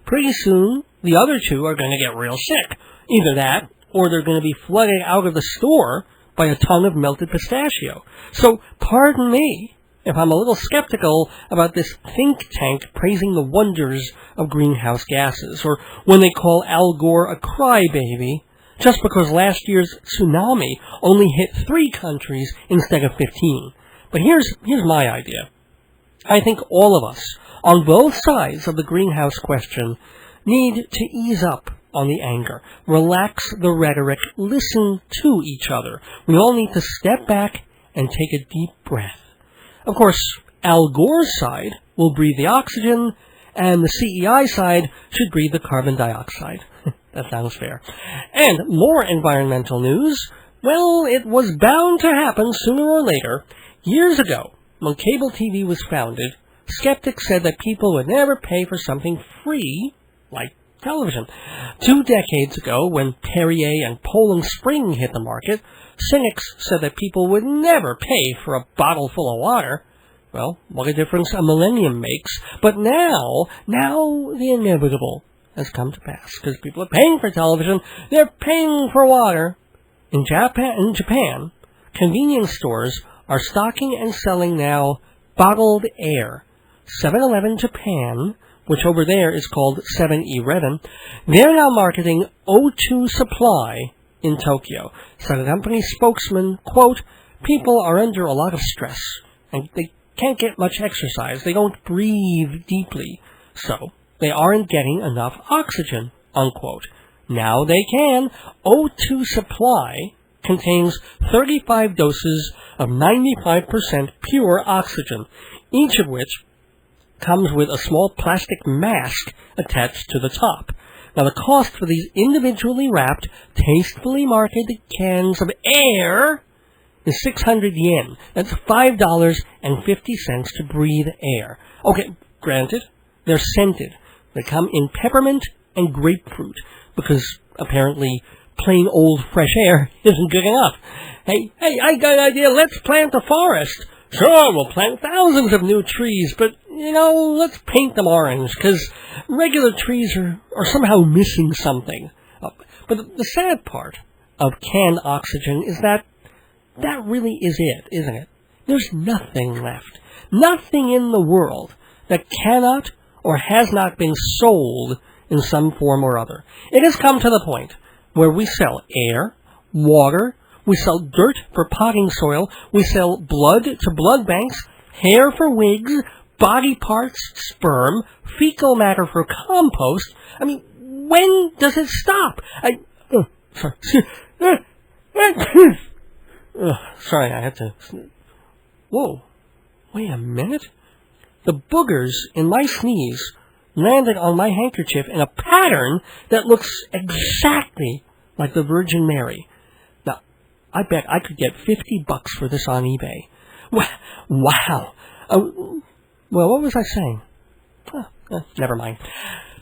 pretty soon the other 2 are going to get real sick. Either that, or they're going to be flooded out of the store by a ton of melted pistachio. So, pardon me, if I'm a little skeptical about this think tank praising the wonders of greenhouse gases, or when they call Al Gore a crybaby, just because last year's tsunami only hit 3 countries instead of 15. But here's my idea. I think all of us, on both sides of the greenhouse question, need to ease up on the anger, relax the rhetoric, listen to each other. We all need to step back and take a deep breath. Of course, Al Gore's side will breathe the oxygen, and the CEI side should breathe the carbon dioxide. That sounds fair. And more environmental news. Well, it was bound to happen sooner or later. Years ago, when cable TV was founded, skeptics said that people would never pay for something free, like television. 2 decades ago, when Perrier and Poland Spring hit the market, cynics said that people would never pay for a bottle full of water. Well, what a difference a millennium makes. But now the inevitable has come to pass, because people are paying for television, they're paying for water. In Japan, convenience stores are stocking and selling now bottled air. 7-Eleven Japan, which over there is called 7-Eleven, they're now marketing O2 Supply in Tokyo. So the company spokesman, quote, people are under a lot of stress, and they can't get much exercise. They don't breathe deeply, so they aren't getting enough oxygen, unquote. Now they can. O2 Supply contains 35 doses of 95% pure oxygen, each of which comes with a small plastic mask attached to the top. Now, the cost for these individually wrapped, tastefully marketed cans of air is 600 yen. That's $5.50 to breathe air. Okay, granted, they're scented. They come in peppermint and grapefruit, because apparently plain old fresh air isn't good enough. Hey, I got an idea. Let's plant a forest. Sure, we'll plant thousands of new trees, but, let's paint them orange, because regular trees are somehow missing something. But the sad part of canned oxygen is that really is it, isn't it? There's nothing left. Nothing in the world that cannot or has not been sold in some form or other. It has come to the point where we sell air, water, we sell dirt for potting soil, we sell blood to blood banks, hair for wigs, body parts, sperm, fecal matter for compost. I mean, when does it stop? Sorry, I had to... Whoa, wait a minute. The boogers in my sneeze landed on my handkerchief in a pattern that looks exactly like the Virgin Mary. Now, I bet I could get $50 for this on eBay. Wow. Well, what was I saying? Never mind.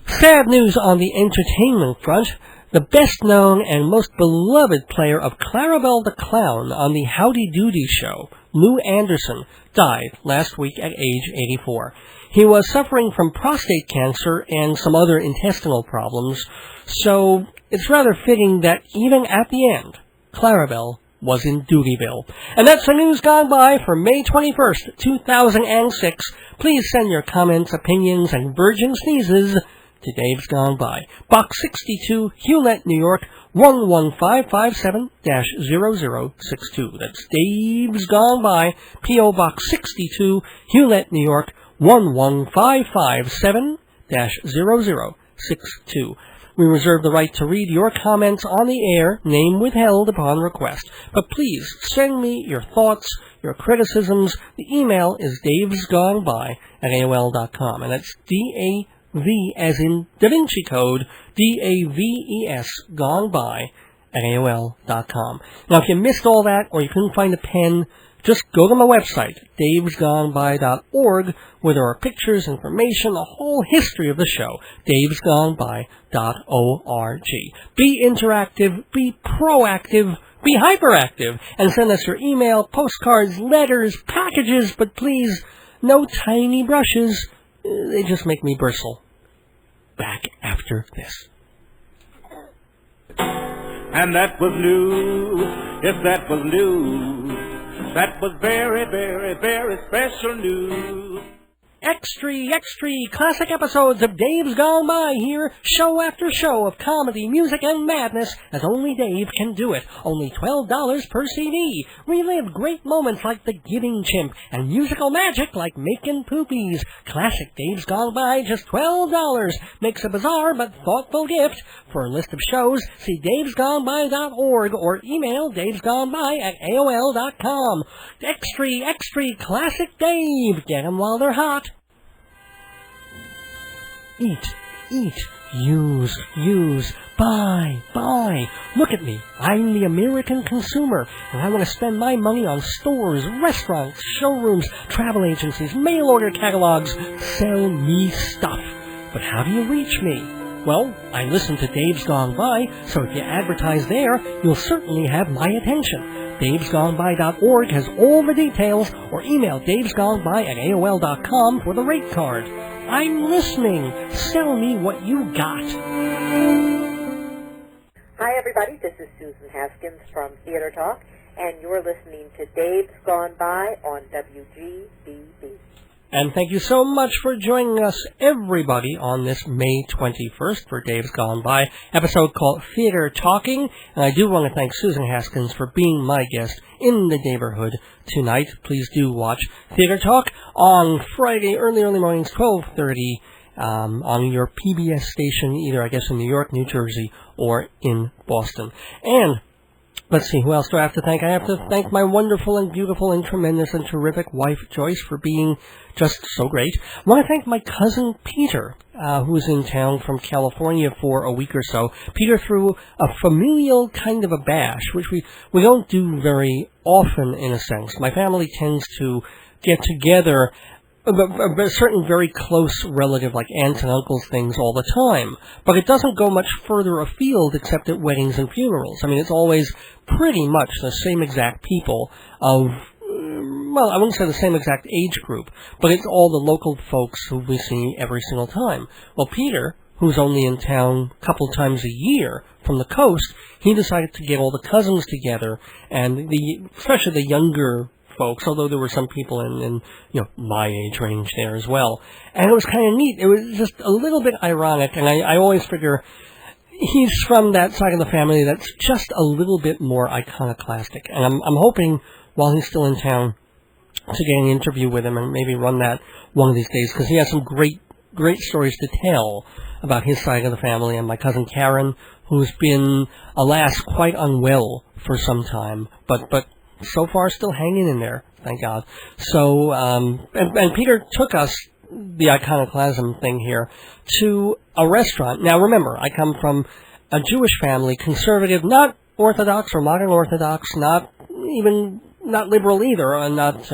Sad news on the entertainment front. The best-known and most beloved player of Clarabelle the Clown on the Howdy Doody show, Lou Anderson, died last week at age 84. He was suffering from prostate cancer and some other intestinal problems, so it's rather fitting that even at the end, Clarabelle was in Doodyville. And that's the news gone by for May 21st, 2006. Please send your comments, opinions, and virgin sneezes to Dave's Gone By. Box 62, Hewlett, New York, 11557-0062. That's Dave's Gone By, P.O. Box 62, Hewlett, New York, 11557-0062. We reserve the right to read your comments on the air, name withheld upon request. But please send me your thoughts, your criticisms. The email is davesgoneby@AOL.com, and that's D-A-V as in Da Vinci Code, D-A-V-E-S, gone by at AOL.com. Now, if you missed all that or you couldn't find a pen, just go to my website, davesgoneby.org, where there are pictures, information, a whole history of the show, davesgoneby.org. Be interactive, be proactive, be hyperactive, and send us your email, postcards, letters, packages, but please, no tiny brushes. They just make me bristle. Back after this. And that was news, if that was news. That was very, very, very special news. Extra classic episodes of Dave's Gone By here, show after show of comedy, music, and madness, as only Dave can do it. Only $12 per CD. Relive great moments like The Giving Chimp, and musical magic like Making Poopies. Classic Dave's Gone By, just $12. Makes a bizarre but thoughtful gift. For a list of shows, see davesgoneby.org or email davesgoneby@aol.com. Extra classic Dave. Get 'em while they're hot. Eat, use, buy. Look at me. I'm the American consumer, and I want to spend my money on stores, restaurants, showrooms, travel agencies, mail order catalogs. Sell me stuff. But how do you reach me? Well, I listen to Dave's Gone By, so if you advertise there, you'll certainly have my attention. davesgoneby.org has all the details, or email davesgoneby@aol.com for the rate card. I'm listening. Sell me what you got. Hi, everybody. This is Susan Haskins from Theater Talk, and you're listening to Dave's Gone By on WGBB. And thank you so much for joining us, everybody, on this May 21st for Dave's Gone By, episode called Theater Talking. And I do want to thank Susan Haskins for being my guest in the neighborhood tonight. Please do watch Theater Talk on Friday, early mornings, 12:30, on your PBS station, either, I guess, in New York, New Jersey, or in Boston. And let's see, who else do I have to thank? I have to thank my wonderful and beautiful and tremendous and terrific wife, Joyce, for being just so great. I want to thank my cousin, Peter, who's in town from California for a week or so. Peter threw a familial kind of a bash, which we don't do very often, in a sense. My family tends to get together a certain very close relative, like aunts and uncles, things all the time. But it doesn't go much further afield except at weddings and funerals. I mean, it's always pretty much the same exact people of, well, I wouldn't say the same exact age group, but it's all the local folks who we see every single time. Well, Peter, who's only in town a couple times a year from the coast, he decided to get all the cousins together, and especially the younger folks, although there were some people in my age range there as well. And it was kind of neat. It was just a little bit ironic, and I always figure he's from that side of the family that's just a little bit more iconoclastic. And I'm hoping, while he's still in town, to get an interview with him and maybe run that one of these days, because he has some great stories to tell about his side of the family. And my cousin Karen, who's been, alas, quite unwell for some time, but so far still hanging in there, thank God. So, and Peter took us, the iconoclasm thing here, to a restaurant. Now remember, I come from a Jewish family, conservative, not Orthodox or modern Orthodox, not liberal either, and not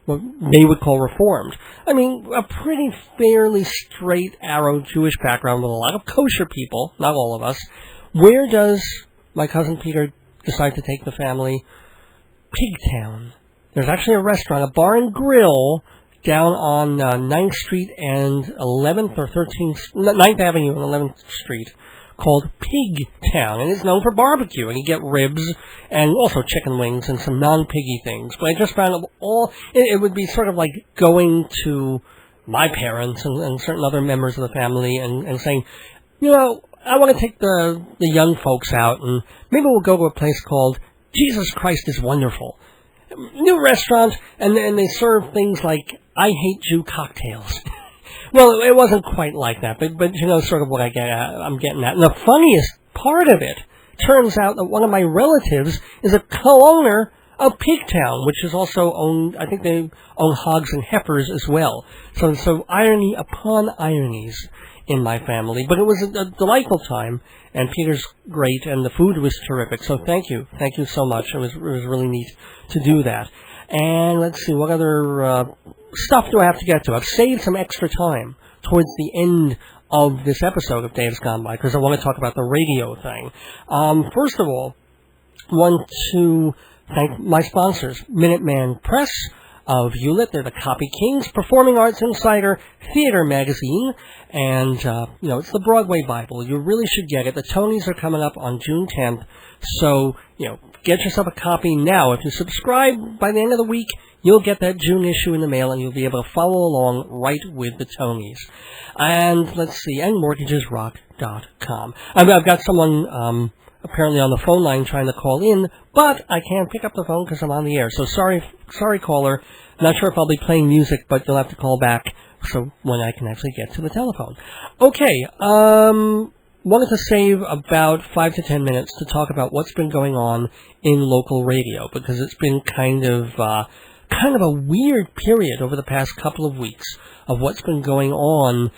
what they would call Reformed. I mean, a pretty fairly straight arrow Jewish background with a lot of kosher people, not all of us. Where does my cousin Peter decide to take the family? Pigtown. There's actually a restaurant, a bar and grill, down on 9th Street and 11th or 13th, 9th Avenue and 11th Street, called Pigtown, and it's known for barbecue, and you get ribs and also chicken wings and some non-piggy things. But I just found it would be sort of like going to my parents and certain other members of the family and saying, I want to take the young folks out, and maybe we'll go to a place called Jesus Christ is Wonderful. New restaurant, and they serve things like I Hate Jew cocktails. Well, it wasn't quite like that, but sort of what I'm getting at. And the funniest part of it, turns out that one of my relatives is a co-owner of Pigtown, which is also owned, I think they own Hogs and Heifers as well. So irony upon ironies in my family. But it was a delightful time, and Peter's great, and the food was terrific. So thank you so much. It was really neat to do that. And let's see, what other stuff do I have to get to? I've saved some extra time towards the end of this episode of Dave's Gone By, because I want to talk about the radio thing. First of all, I want to thank my sponsors, Minuteman Press of Hewlett. They're the Copy Kings, Performing Arts Insider, Theater Magazine, and, it's the Broadway Bible. You really should get it. The Tonys are coming up on June 10th, so, get yourself a copy now. If you subscribe by the end of the week, you'll get that June issue in the mail, and you'll be able to follow along right with the Tonys. And let's see, and mortgagesrock.com. I've got someone apparently on the phone line trying to call in, but I can't pick up the phone because I'm on the air. So sorry, caller. Not sure if I'll be playing music, but you'll have to call back so when I can actually get to the telephone. Okay, wanted to save about 5 to 10 minutes to talk about what's been going on in local radio, because it's been kind of a weird period over the past couple of weeks of what's been going on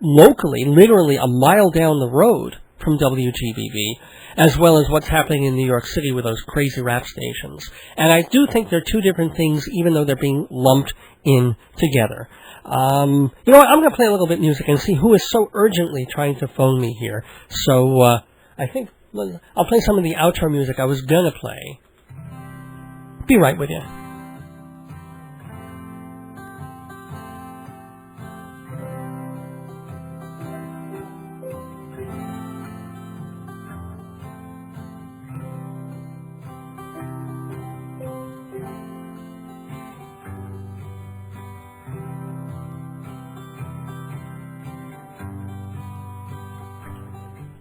locally, literally a mile down the road from WGBB, as well as what's happening in New York City with those crazy rap stations. And I do think they're two different things, even though they're being lumped in together. You know what, I'm going to play a little bit of music and see who is so urgently trying to phone me here. So, I think I'll play some of the outro music I was going to play. Be right with you.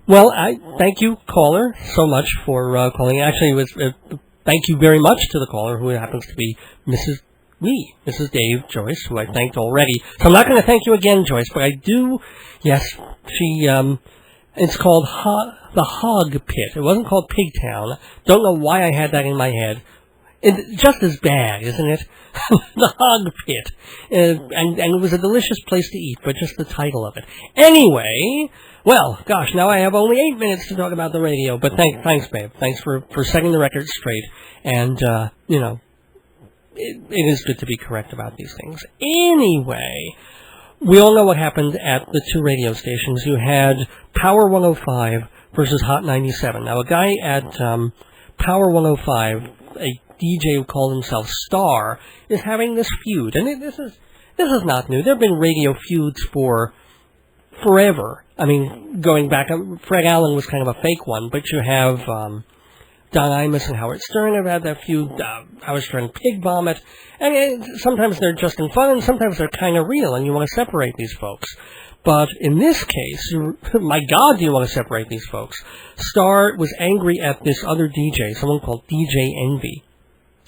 Well, I thank you, caller, so much for calling. Actually, it was thank you very much to the caller, who happens to be Mrs. Dave Joyce, who I thanked already. So I'm not going to thank you again, Joyce, but I do. Yes, she. It's called the Hog Pit. It wasn't called Pigtown. Don't know why I had that in my head. It's just as bad, isn't it? The Hog Pit, and it was a delicious place to eat, but just the title of it. Anyway. Well, gosh, now I have only 8 minutes to talk about the radio, but thanks, babe. Thanks for setting the record straight, and, you know, it is good to be correct about these things. Anyway, we all know what happened at the two radio stations. You had Power 105 versus Hot 97. Now, a guy at Power 105, a DJ who called himself Star, is having this feud, and this is not new. There have been radio feuds for forever. I mean, going back, Fred Allen was kind of a fake one, but you have Don Imus and Howard Stern have had that feud. Howard Stern pig vomit, and sometimes they're just in fun, and sometimes they're kind of real, and you want to separate these folks. But in this case, my God, do you want to separate these folks? Star was angry at this other DJ, someone called DJ Envy,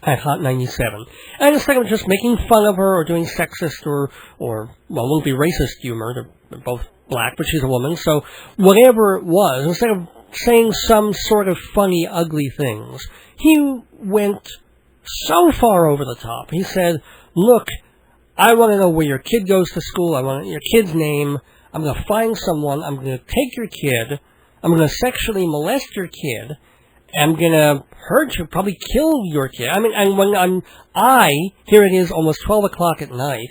at Hot 97. And instead of just making fun of her or doing sexist or well, it won't be racist humor, they're both black, but she's a woman, so whatever it was, instead of saying some sort of funny, ugly things, he went so far over the top. He said, look, I want to know where your kid goes to school, I want your kid's name, I'm going to find someone, I'm going to take your kid, I'm going to sexually molest your kid, I'm going to hurt you, probably kill your kid. I mean, and when here it is almost 12 o'clock at night,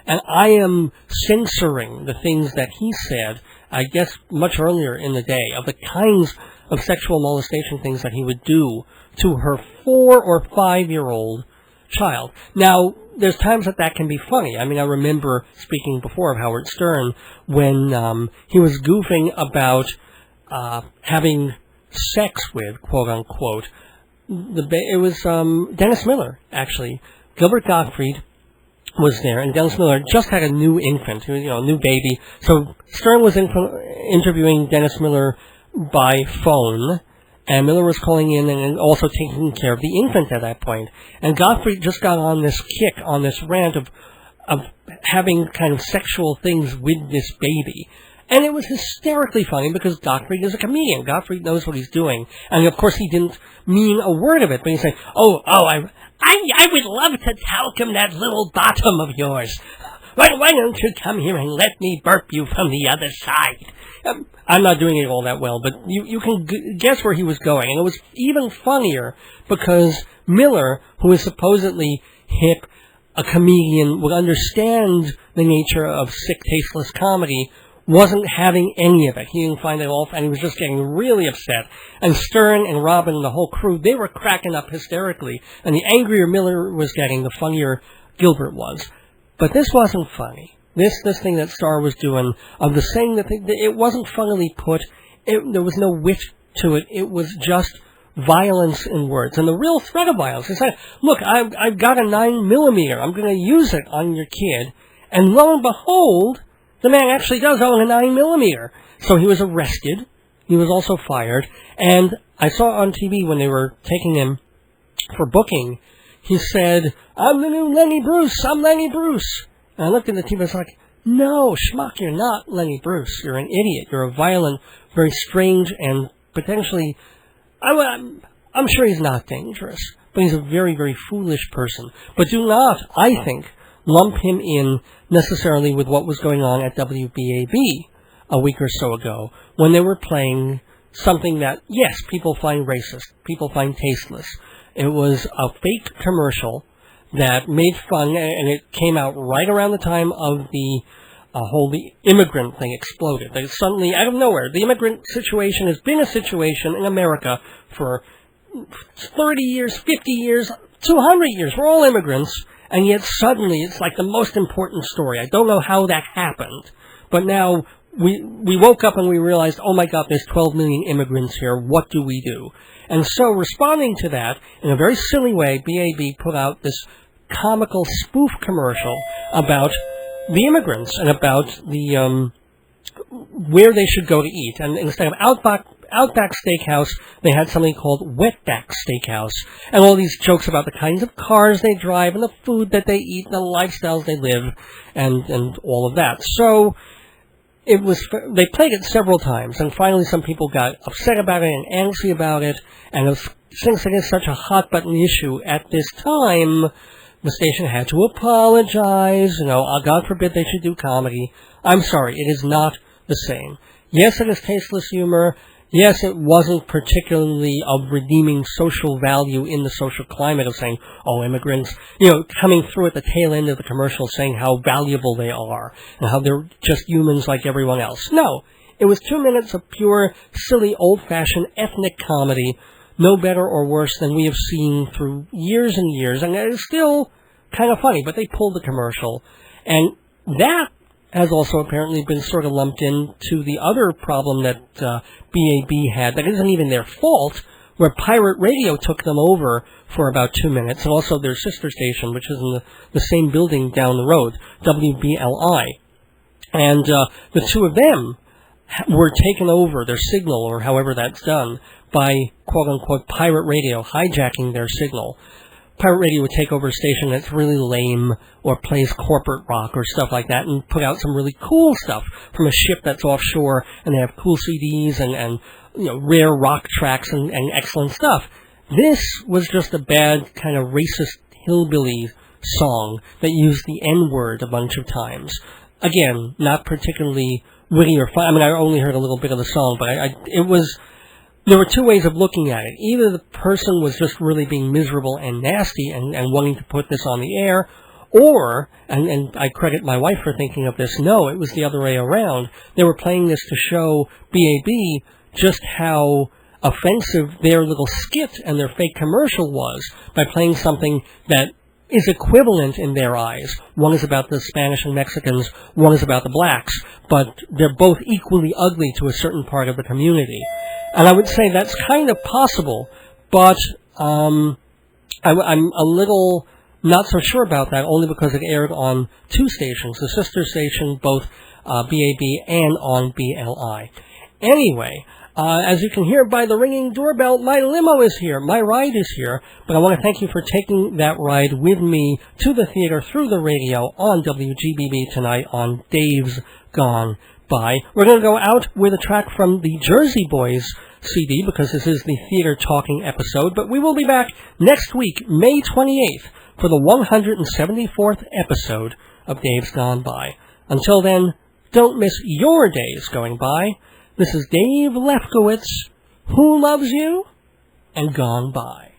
and I am censoring the things that he said, I guess much earlier in the day, of the kinds of sexual molestation things that he would do to her 4 or 5-year-old child. Now, there's times that can be funny. I mean, I remember speaking before of Howard Stern when he was goofing about having sex with, quote-unquote, it was Dennis Miller, actually. Gilbert Gottfried was there, and Dennis Miller just had a new infant, a new baby. So Stern was interviewing Dennis Miller by phone, and Miller was calling in and also taking care of the infant at that point. And Gottfried just got on this kick, on this rant of having kind of sexual things with this baby. And it was hysterically funny because Gottfried is a comedian. Gottfried knows what he's doing. And, of course, he didn't mean a word of it, but he's saying, I would love to talcum that little bottom of yours. Why don't you come here and let me burp you from the other side? I'm not doing it all that well, but you can guess where he was going. And it was even funnier because Miller, who is supposedly hip, a comedian, would understand the nature of sick, tasteless comedy, wasn't having any of it. He didn't find it off, and he was just getting really upset. And Stern and Robin and the whole crew, they were cracking up hysterically. And the angrier Miller was getting, the funnier Gilbert was. But this wasn't funny. This thing that Star was doing, of the saying that it wasn't funnily put, there was no wit to it. It was just violence in words and the real threat of violence. It's like, look, I've got a 9mm. I'm going to use it on your kid. And lo and behold, the man actually does own a 9mm. So he was arrested. He was also fired. And I saw on TV when they were taking him for booking, he said, I'm the new Lenny Bruce. I'm Lenny Bruce. And I looked at the TV and I was like, no, schmuck, you're not Lenny Bruce. You're an idiot. You're a violent, very strange, and potentially, I'm sure he's not dangerous, but he's a very, very foolish person. But do not, I think, lump him in necessarily with what was going on at WBAB a week or so ago, when they were playing something that, yes, people find racist, people find tasteless. It was a fake commercial that made fun, and it came out right around the time of the the immigrant thing exploded. They suddenly, out of nowhere, the immigrant situation has been a situation in America for 30 years, 50 years, 200 years. We're all immigrants, and yet suddenly it's like the most important story. I don't know how that happened, but now we woke up and we realized, oh my God, there's 12 million immigrants here. What do we do? And so, responding to that, in a very silly way, BAB put out this comical spoof commercial about the immigrants and about the where they should go to eat. And instead of Outback Steakhouse, they had something called Wetback Steakhouse, and all these jokes about the kinds of cars they drive and the food that they eat and the lifestyles they live and all of that. So they played it several times, and finally some people got upset about it and antsy about it, and since it is such a hot-button issue at this time, the station had to apologize. God forbid they should do comedy. I'm sorry, it is not the same. Yes, it is tasteless humor. Yes, it wasn't particularly of redeeming social value in the social climate of saying, oh, immigrants, coming through at the tail end of the commercial saying how valuable they are and how they're just humans like everyone else. No, it was 2 minutes of pure, silly, old-fashioned ethnic comedy, no better or worse than we have seen through years and years, and it is still kind of funny, but they pulled the commercial, and that has also apparently been sort of lumped into the other problem that BAB had that isn't even their fault, where pirate radio took them over for about 2 minutes, and also their sister station, which is in the same building down the road, WBLI. And the two of them were taken over, their signal, or however that's done, by quote-unquote pirate radio, hijacking their signal. Pirate radio would take over a station that's really lame or plays corporate rock or stuff like that and put out some really cool stuff from a ship that's offshore, and they have cool CDs and rare rock tracks and excellent stuff. This was just a bad kind of racist hillbilly song that used the N-word a bunch of times. Again, not particularly witty or fun. I mean, I only heard a little bit of the song, but there were two ways of looking at it. Either the person was just really being miserable and nasty and wanting to put this on the air, or, and I credit my wife for thinking of this, no, it was the other way around. They were playing this to show BAB just how offensive their little skit and their fake commercial was by playing something that is equivalent in their eyes. One is about the Spanish and Mexicans, one is about the blacks, but they're both equally ugly to a certain part of the community. And I would say that's kind of possible, but I'm a little not so sure about that, only because it aired on two stations, the sister station, both BAB and on BLI. Anyway, as you can hear by the ringing doorbell, my limo is here, my ride is here, but I want to thank you for taking that ride with me to the theater through the radio on WGBB tonight on Dave's Gone By. We're going to go out with a track from the Jersey Boys CD, because this is the theater talking episode, but we will be back next week, May 28th, for the 174th episode of Dave's Gone By. Until then, don't miss your days going by. This is Dave Lefkowitz, who loves you, and gone by.